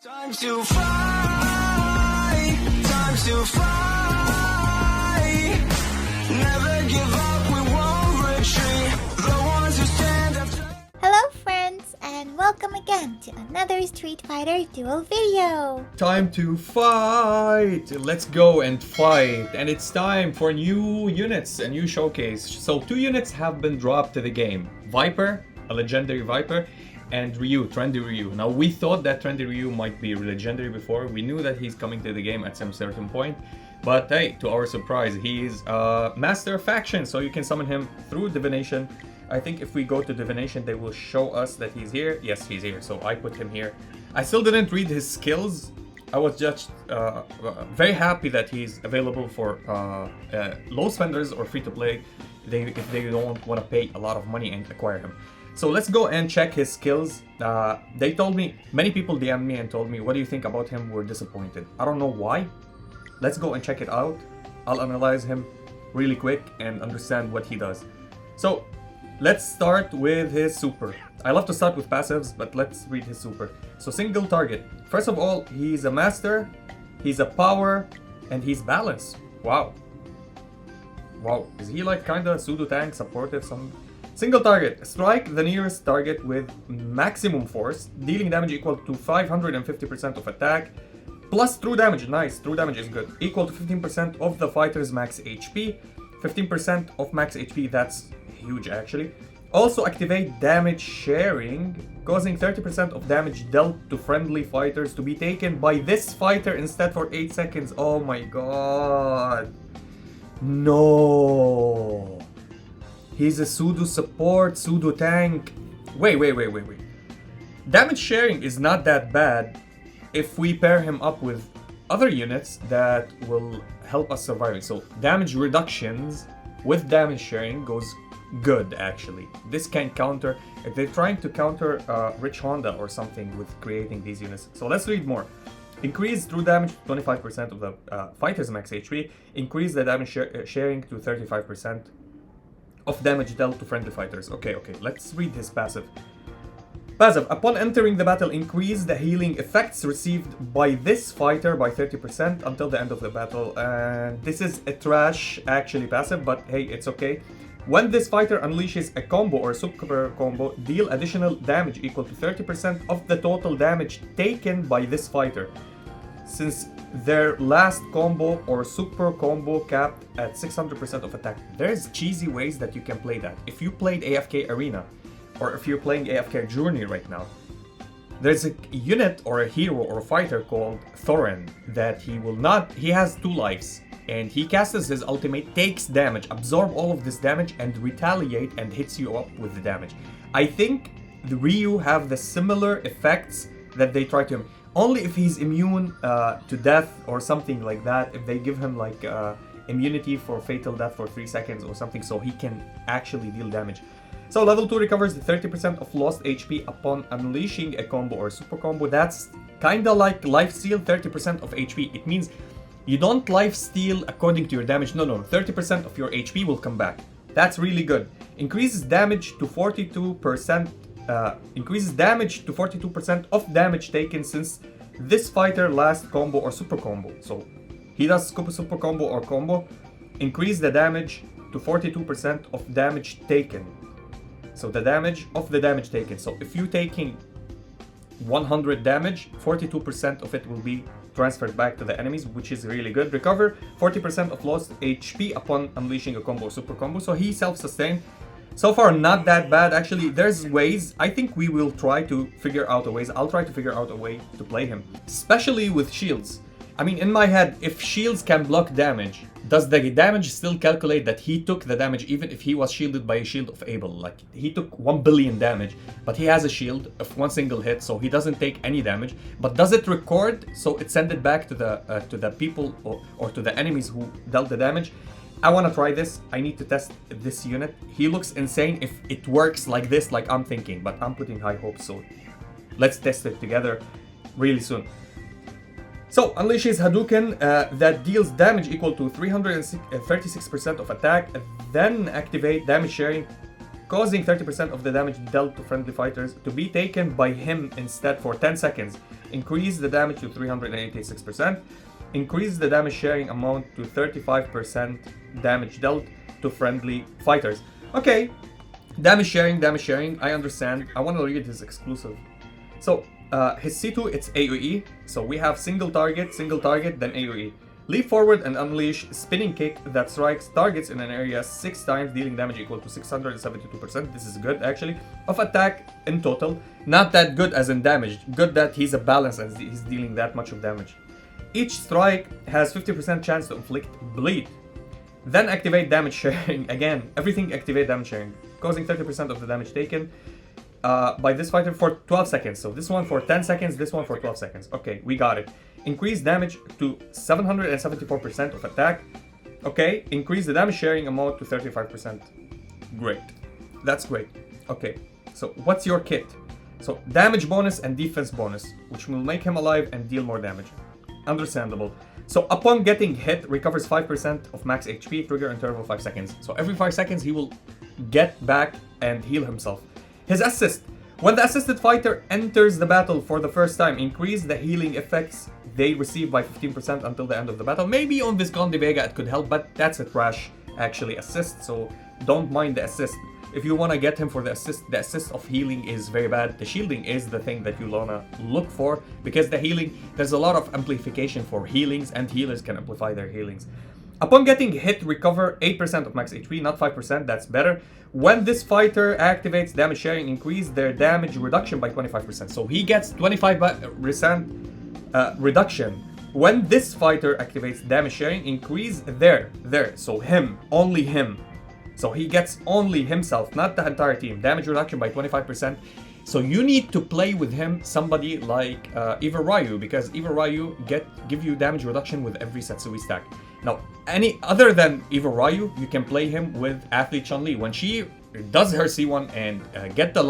Time to fly, time to fly. Never give up, we won't retreat. The ones who stand up. Hello friends, and welcome again to another Street Fighter Duel video. Time to fight! Let's go and fight. And it's time for new units, a new showcase. So 2 units have been dropped to the game. Viper, a legendary Viper, and Ryu, Trendy Ryu. Now we thought that Trendy Ryu might be legendary before. We knew that he's coming to the game at some certain point. But hey, to our surprise, he's Master Faction, so you can summon him through Divination. I think if we go to Divination, they will show us that he's here. Yes, he's here, so I put him here. I still didn't read his skills. I was just very happy that he's available for low spenders or free-to-play if they don't want to pay a lot of money and acquire him. So let's go and check his skills. They told me, many people DM'd me and told me, what do you think about him? We're disappointed. I don't know why. Let's go and check it out. I'll analyze him really quick and understand what he does. So let's start with his super. I love to start with passives, but let's read his super. So single target. First of all, he's a master, he's a power, and he's balance. Wow. Wow, is he like kinda pseudo tank, supportive, some? Single target. Strike the nearest target with maximum force, dealing damage equal to 550% of attack, plus true damage. Nice, true damage is good. Equal to 15% of the fighter's max HP. 15% of max HP, that's huge actually. Also activate damage sharing, causing 30% of damage dealt to friendly fighters to be taken by this fighter instead for 8 seconds. Oh my god. No. He's a pseudo support, pseudo tank. Wait. Damage sharing is not that bad if we pair him up with other units that will help us survive. So damage reductions with damage sharing goes good actually. This can counter, if they're trying to counter Rich Honda or something with creating these units. So let's read more. Increase true damage to 25% of the fighter's max HP. Increase the damage sharing to 35% of damage dealt to friendly fighters. Okay, let's read his passive. Passive, upon entering the battle, increase the healing effects received by this fighter by 30% until the end of the battle. And this is a trash actually passive, but hey, it's okay. When this fighter unleashes a combo or super combo, deal additional damage equal to 30% of the total damage taken by this fighter, since their last combo or super combo capped at 600% of attack. There's cheesy ways that you can play that. If you played AFK Arena, or if you're playing AFK Journey right now, there's a unit or a hero or a fighter called Thorin that he has 2 lives, and he casts his ultimate, takes damage, absorb all of this damage, and retaliate and hits you up with the damage. I think the Ryu have the similar effects that they try to him. Only if he's immune to death or something like that, if they give him like immunity for fatal death for 3 seconds or something, so he can actually deal damage. So level 2 recovers the 30% of lost HP upon unleashing a combo or super combo. That's kinda like lifesteal, 30% of HP. It means you don't lifesteal according to your damage. No, 30% of your HP will come back. That's really good. Increases damage to 42%. Increases damage to 42% of damage taken since this fighter last combo or super combo. So he does super combo or combo. Increase the damage to 42% of damage taken. So the damage of the damage taken. So if you're taking 100 damage, 42% of it will be transferred back to the enemies, which is really good. Recover 40% of lost HP upon unleashing a combo or super combo. So he self-sustained. So far, not that bad. Actually, there's ways. I think we will try to figure out a ways. I'll try to figure out a way to play him, especially with shields. I mean, in my head, if shields can block damage, does the damage still calculate that he took the damage even if he was shielded by a shield of Abel? Like, he took 1 billion damage, but he has a shield of 1 single hit, so he doesn't take any damage. But does it record so it send it back to the people or to the enemies who dealt the damage? I want to try this. I need to test this unit. He looks insane if it works like this, like I'm thinking, but I'm putting high hopes, so let's test it together really soon. So, unleashes Hadouken that deals damage equal to 336% of attack, then activate damage sharing, causing 30% of the damage dealt to friendly fighters to be taken by him instead for 10 seconds. Increase the damage to 386%. Increase the damage sharing amount to 35% damage dealt to friendly fighters. Okay, damage sharing, I understand. I want to read his exclusive. So, his C2, it's AoE. So we have single target, then AoE. Leap forward and unleash spinning kick that strikes targets in an area 6 times, dealing damage equal to 672%. This is good, actually. Of attack in total. Not that good as in damage. Good that he's a balance and he's dealing that much of damage. Each strike has 50% chance to inflict bleed. Then activate damage sharing. Again, everything activate damage sharing, causing 30% of the damage taken by this fighter for 12 seconds. So this one for 10 seconds, this one for 12 seconds. Okay, we got it. Increase damage to 774% of attack. Okay, increase the damage sharing amount to 35%. Great. That's great. Okay, so what's your kit? So damage bonus and defense bonus, which will make him alive and deal more damage. Understandable. So upon getting hit, recovers 5% of max HP, trigger interval 5 seconds. So every 5 seconds he will get back and heal himself. His assist. When the assisted fighter enters the battle for the first time, increase the healing effects they receive by 15% until the end of the battle. Maybe on Visconti Vega it could help, but that's a trash actually assist, so don't mind the assist. If you want to get him for the assist of healing is very bad. The shielding is the thing that you wanna look for, because the healing, there's a lot of amplification for healings, and healers can amplify their healings. Upon getting hit, recover 8% of max HP, not 5%, that's better. When this fighter activates damage sharing, increase their damage reduction by 25%. So he gets 25% reduction. When this fighter activates damage sharing, increase so him, only him. So he gets only himself, not the entire team. Damage reduction by 25%. So you need to play with him, somebody like Eva Ryu, because Eva Ryu give you damage reduction with every Satsui stack. Now, any other than Eva Ryu, you can play him with Athlete Chun-Li. When she does her C1 and get the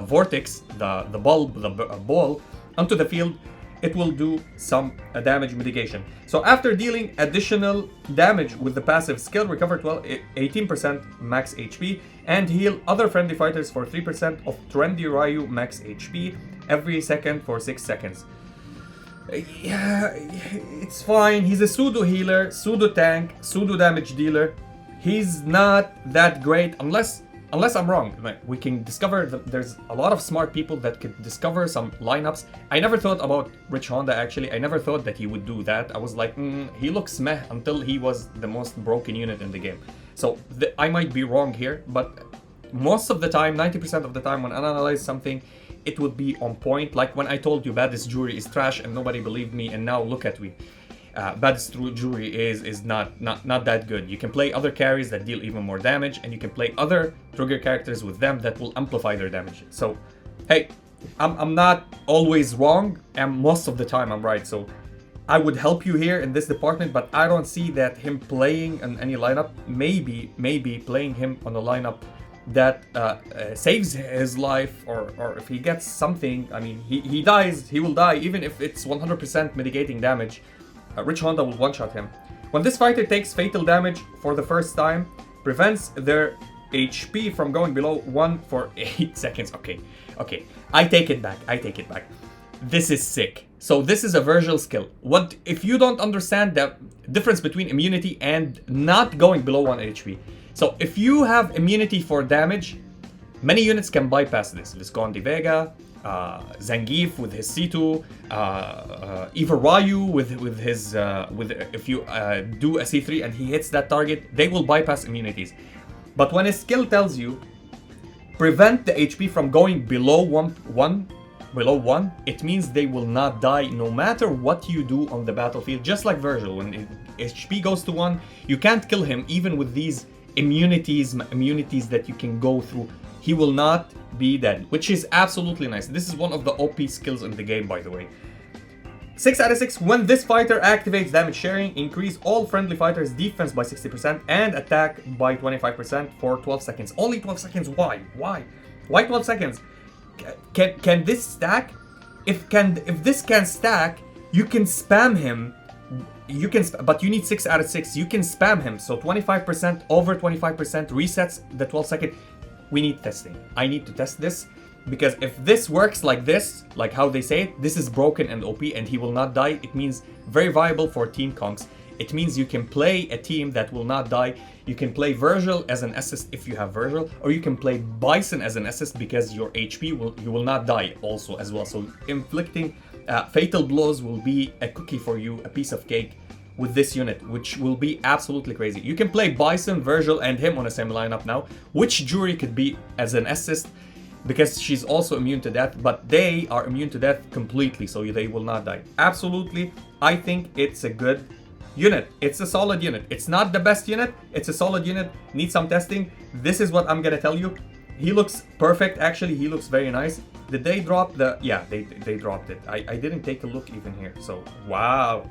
vortex, the bulb, the ball onto the field, it will do some damage mitigation. So after dealing additional damage with the passive skill, recover 18% max HP and heal other friendly fighters for 3% of Trendy Ryu max HP every second for 6 seconds. Yeah, it's fine. He's a pseudo healer, pseudo tank, pseudo damage dealer. He's not that great unless I'm wrong. We can discover that there's a lot of smart people that could discover some lineups. I never thought about Rich Honda, actually. I never thought that he would do that. I was like, he looks meh, until he was the most broken unit in the game. So I might be wrong here, but most of the time, 90% of the time when I analyze something, it would be on point. Like when I told you Baddest Jury is trash and nobody believed me, and now look at me. Baddest Jury is not that good. You can play other carries that deal even more damage, and you can play other trigger characters with them that will amplify their damage. So, hey, I'm not always wrong, and most of the time I'm right. So, I would help you here in this department, but I don't see that him playing in any lineup. Maybe playing him on a lineup that saves his life, or if he gets something. I mean, he dies, he will die, even if it's 100% mitigating damage. Rich Honda will one-shot him. When this fighter takes fatal damage for the first time, prevents their HP from going below 1 for 8 seconds. Okay, I take it back. This is sick. So this is a Virgil skill. What if you don't understand the difference between immunity and not going below 1 HP? So if you have immunity for damage, many units can bypass this. Visconti Vega, Zangief with his C2, Eva Ryu with his if you do a C3 and he hits that target, they will bypass immunities. But when a skill tells you prevent the HP from going below one, it means they will not die no matter what you do on the battlefield. Just like Virgil, when HP goes to 1, you can't kill him even with these immunities that you can go through. He will not be dead, which is absolutely nice. This is one of the OP skills in the game, by the way. 6 out of 6. When this fighter activates damage sharing, increase all friendly fighters' defense by 60% and attack by 25% for 12 seconds. Only 12 seconds. Why? Why 12 seconds? Can this stack? If this can stack, you can spam him. But you need 6 out of 6. You can spam him. So 25% over 25% resets the 12 second. we need testing. I need to test this, because if this works like this, like how they say it, this is broken and OP and he will not die, it means very viable for Team Conks. It means you can play a team that will not die. You can play Virgil as an assist if you have Virgil, or you can play Bison as an assist because your HP you will not die also as well. So inflicting fatal blows will be a cookie for you, a piece of cake with this unit, which will be absolutely crazy. You can play Bison, Virgil, and him on the same lineup now, which Jury could be as an assist, because she's also immune to death, but they are immune to death completely, so they will not die. Absolutely, I think it's a good unit. It's a solid unit. It's not the best unit, it's a solid unit. Needs some testing. This is what I'm gonna tell you. He looks perfect, actually. He looks very nice. Did they drop the... Yeah, they dropped it. I didn't take a look even here, so wow.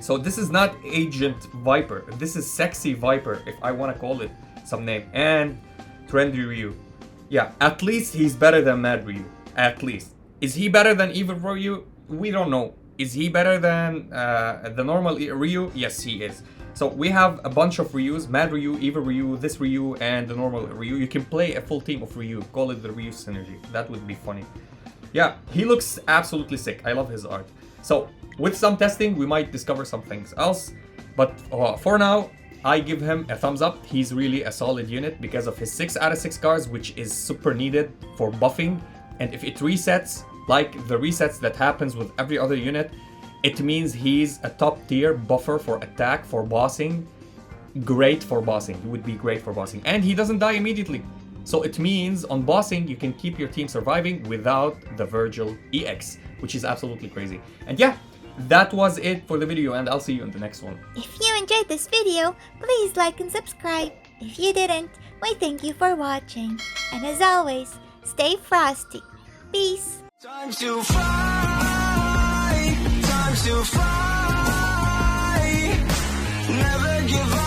So this is not Agent Viper. This is Sexy Viper, if I want to call it some name. And Trendy Ryu. Yeah, at least he's better than Mad Ryu. At least. Is he better than Evil Ryu? We don't know. Is he better than the normal Ryu? Yes, he is. So we have a bunch of Ryus. Mad Ryu, Evil Ryu, this Ryu, and the normal Ryu. You can play a full team of Ryu. Call it the Ryu Synergy. That would be funny. Yeah, he looks absolutely sick. I love his art. So with some testing, we might discover some things else. But for now, I give him a thumbs up. He's really a solid unit because of his 6 out of 6 cards, which is super needed for buffing. And if it resets, like the resets that happens with every other unit, it means he's a top tier buffer for attack, for bossing. Great for bossing. He would be great for bossing. And he doesn't die immediately. So it means on bossing, you can keep your team surviving without the Virgil EX, which is absolutely crazy. And yeah, that was it for the video, and I'll see you in the next one. If you enjoyed this video, please like and subscribe. If you didn't, we thank you for watching. And as always, stay frosty. Peace. Time to fight, time to fight. Never give up.